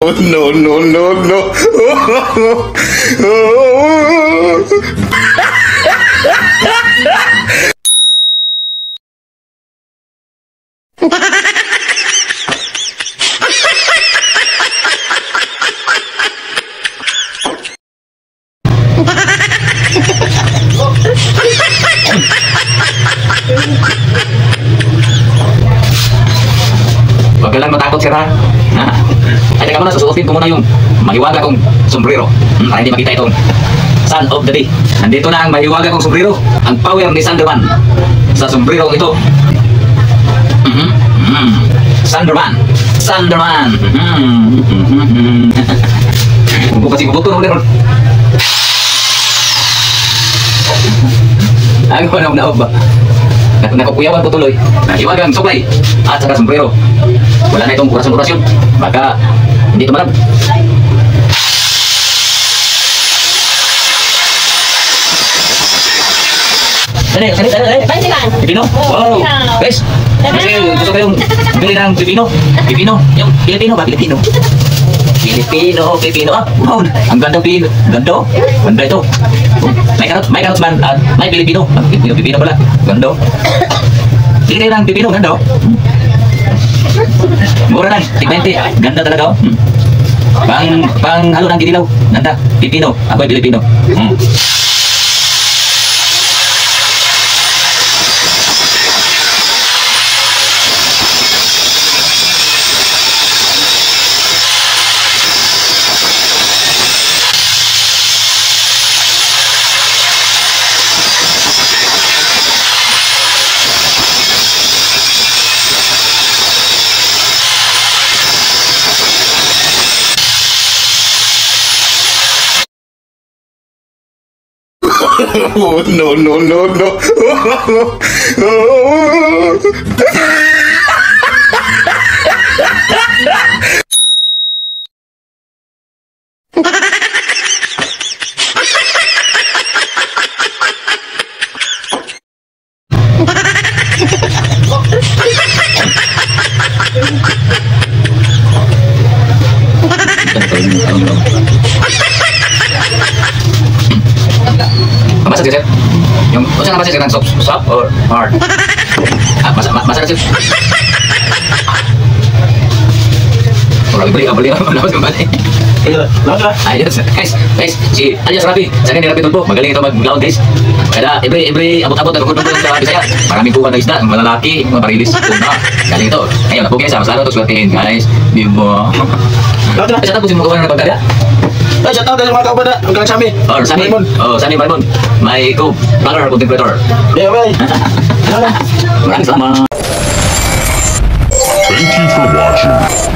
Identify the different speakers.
Speaker 1: No, no, no, no.
Speaker 2: Huwag ka lang matakot, sir, ha? Ay, teka muna, susuotin ko muna yung mahiwaga kong sombrero para hindi makita itong sun of the day. Nandito na ang mahiwaga kong sombrero. Ang power ni Sunderman sa sombrero ito. Sunderman. Sunderman. Kung kasi mabuto ulit. Ako na naog ba? Nakukuyawan ko tuloy. Nahiwagang supply at saka sombrero. Wala na itong orasyon. Baka hindi tumarap. Dali. Pipino? Wow! Guys! Kasi gusto ko yung bili ng pipino. Pipino? Yung Pilipino ba? Pilipino? Pilipino. Ah, wow! Ang ganda Pilipino. Ganda ito. May carrots man at may Pilipino. Pilipino pala. Ganda. Bili kayo ng pipino. Ganda. Mura lang. Tig-20. Ganda talaga. Pang halo ng kinilaw. Ganda. Pipino. Ako ay Pilipino.
Speaker 1: No, no, no, no.
Speaker 2: Masak sir? Yung, o saan nabasa sir? Soft or hard? Masak sir? Beli, labas kembali. Ayos, guys, si alias Rapi, sana ni Rapi Tulpo, magaling ito mag-vlog guys. Kaya every abot-abot na rukod sa Bisaya, maraming kuha na isda, mga lalaki, mga parilis, tuna, galing ito. Ngayon, napugin sa Rosado, ito swertihin guys, di mo. Isa tapos yung magawa na pagkarya.
Speaker 3: Ay, shout out sa mga kaubada, ang galang Sami.
Speaker 2: Sami Balmon, my co-brother, content creator.
Speaker 3: Yeah, well.
Speaker 2: Maraming salamat.
Speaker 1: Thank you for watching.